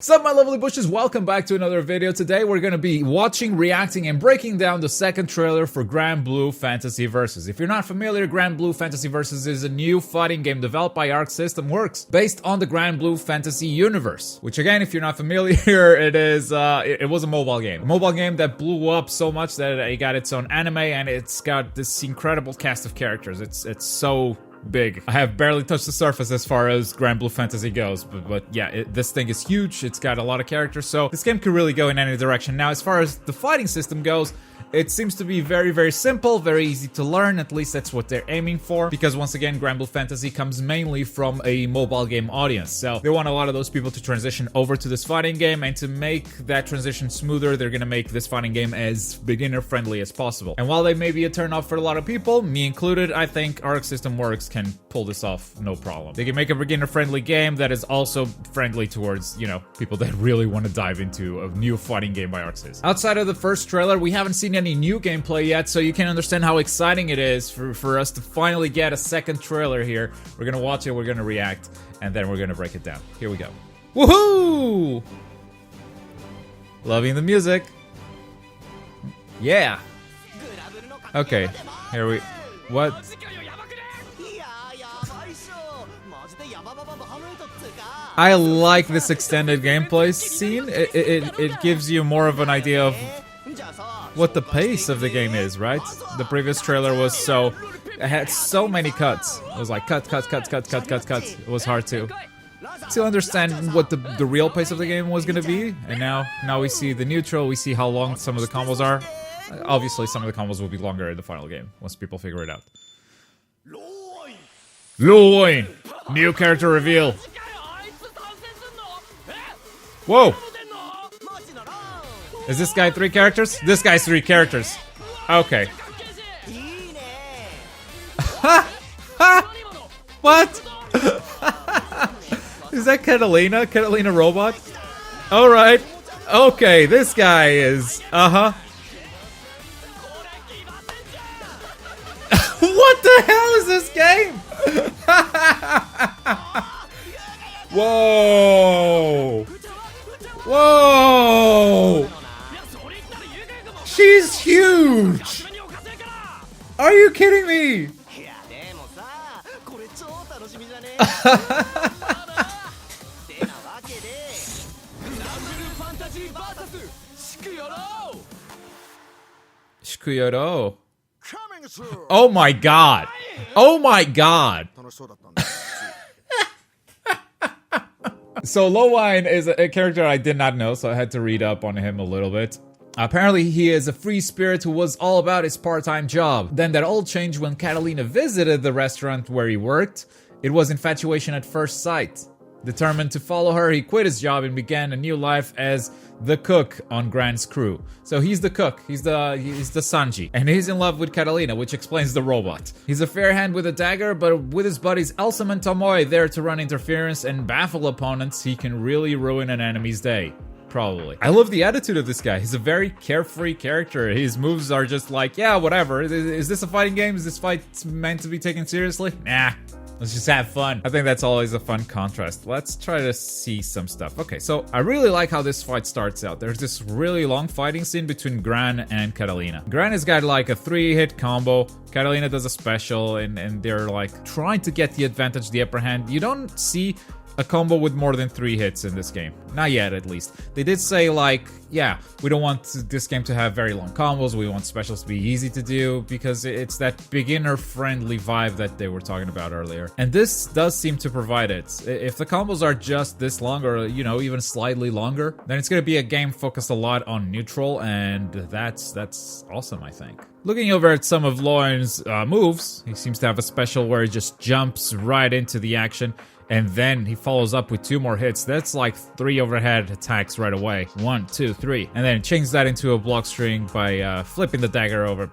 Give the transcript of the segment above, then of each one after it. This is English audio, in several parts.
Sup my lovely bushes, welcome back to another video. Today we're gonna be watching, reacting, and breaking down the second trailer for GranBlue Fantasy Versus. If you're not familiar, GranBlue Fantasy Versus is a new fighting game developed by Arc System Works, based on the GranBlue Fantasy universe. Which again, if you're not familiar, it was a mobile game. A mobile game that blew up so much that it got its own anime, and it's got this incredible cast of characters. It's so big. I have barely touched the surface as far as GranBlue Fantasy goes, but yeah, this thing is huge. It's got a lot of characters, so this game could really go in any direction. Now, as far as the fighting system goes, it seems to be very, very simple, very easy to learn. At least that's what they're aiming for, because once again, GranBlue Fantasy comes mainly from a mobile game audience. So they want a lot of those people to transition over to this fighting game, and to make that transition smoother, they're gonna make this fighting game as beginner-friendly as possible. And while they may be a turn-off for a lot of people, me included, I think Arc System Works can pull this off no problem. They can make a beginner-friendly game that is also friendly towards, you know, people that really want to dive into a new fighting game by Arc System. Outside of the first trailer, we haven't seen any new gameplay yet, so you can understand how exciting it is for us to finally get a second trailer here. We're gonna watch it, we're gonna react, and then we're gonna break it down. Here we go. Woohoo! Loving the music. Yeah. Okay, here we... What? I like this extended gameplay scene. It gives you more of an idea of what the pace of the game is, right? The previous trailer was it had so many cuts. It was like cuts. It was hard to understand what the real pace of the game was gonna be. And now we see the neutral, we see how long some of the combos are. Obviously some of the combos will be longer in the final game, once people figure it out. Lowain! New character reveal. Whoa! Is this guy 3 characters? This guy's 3 characters. Okay. What? Is that Catalina? Catalina robot? Alright. Okay, this guy is... What the hell is this game? Whoa! Whoa! She's huge! Are you kidding me? Shikuyoro. Oh my god! Oh my god! So Lowain is a character I did not know, so I had to read up on him a little bit. Apparently he is a free spirit who was all about his part-time job. Then that all changed when Catalina visited the restaurant where he worked. It was infatuation at first sight. Determined to follow her, he quit his job and began a new life as the cook on Gran's crew. So he's the cook, he's the Sanji, and he's in love with Catalina, which explains the robot. He's a fair hand with a dagger, but with his buddies Elsam and Tomoe there to run interference and baffle opponents, he can really ruin an enemy's day. Probably. I love the attitude of this guy. He's a very carefree character. His moves are just like, yeah, whatever. Is this a fighting game? Is this fight meant to be taken seriously? Nah. Let's just have fun. I think that's always a fun contrast. Let's try to see some stuff. Okay, so I really like how this fight starts out. There's this really long fighting scene between Gran and Catalina. Gran has got like a 3-hit combo. Catalina does a special, and they're like trying to get the advantage, the upper hand. You don't see a combo with more than 3 hits in this game. Not yet, at least. They did say, like, yeah, we don't want this game to have very long combos, we want specials to be easy to do, because it's that beginner-friendly vibe that they were talking about earlier. And this does seem to provide it. If the combos are just this long, or, you know, even slightly longer, then it's gonna be a game focused a lot on neutral, and that's awesome, I think. Looking over at some of Lowain's moves, he seems to have a special where he just jumps right into the action, and then he follows up with 2 more hits. That's like 3 overhead attacks right away. 1, 2, 3. And then changes that into a block string by flipping the dagger over.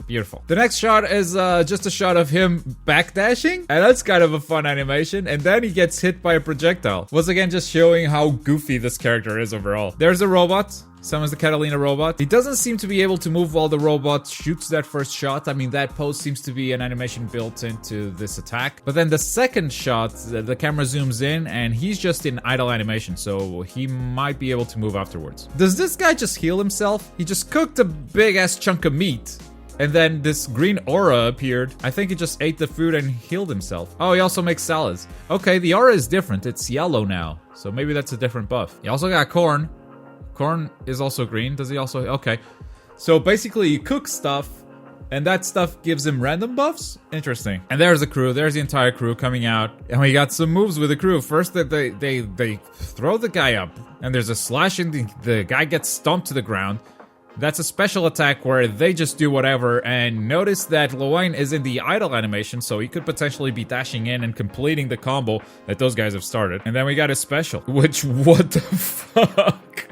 Beautiful. The next shot is just a shot of him backdashing. And that's kind of a fun animation. And then he gets hit by a projectile. Once again, just showing how goofy this character is overall. There's a robot. Summons the Catalina robot. He doesn't seem to be able to move while the robot shoots that first shot. I mean, that pose seems to be an animation built into this attack. But then the second shot, the camera zooms in and he's just in idle animation, so he might be able to move afterwards. Does this guy just heal himself? He just cooked a big ass chunk of meat. And then this green aura appeared. I think he just ate the food and healed himself. Oh, he also makes salads. Okay, the aura is different. It's yellow now. So maybe that's a different buff. He also got corn. Corn is also green. Does he also? Okay. So basically he cooks stuff and that stuff gives him random buffs? Interesting. And there's the crew. There's the entire crew coming out. And we got some moves with the crew. First, they throw the guy up. And there's a slash and the guy gets stomped to the ground. That's a special attack where they just do whatever, and notice that Lowain is in the idle animation, so he could potentially be dashing in and completing the combo that those guys have started. And then we got a special, which, what the fuck?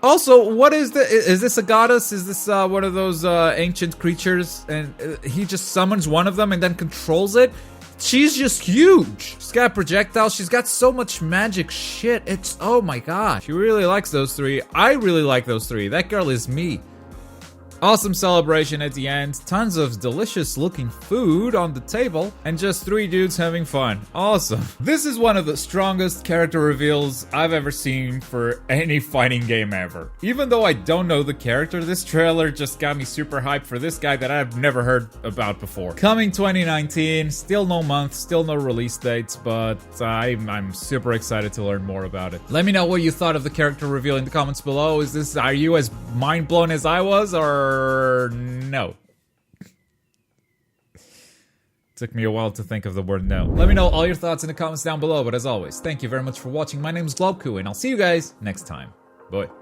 Also, what is this a goddess? Is this one of those ancient creatures? And he just summons one of them and then controls it? She's just huge. She's got projectiles. She's got so much magic shit. It's, oh my god. She really likes those three. I really like those three. That girl is me. Awesome celebration at the end. Tons of delicious looking food on the table. And just three dudes having fun. Awesome. This is one of the strongest character reveals I've ever seen for any fighting game ever. Even though I don't know the character, this trailer just got me super hyped for this guy that I've never heard about before. Coming 2019, still no month, still no release dates, but I'm super excited to learn more about it. Let me know what you thought of the character reveal in the comments below. Are you as mind blown as I was, or no? Took me a while to think of the word no. Let me know all your thoughts in the comments down below, but as always, thank you very much for watching. My name is Globku, and I'll see you guys next time. Bye.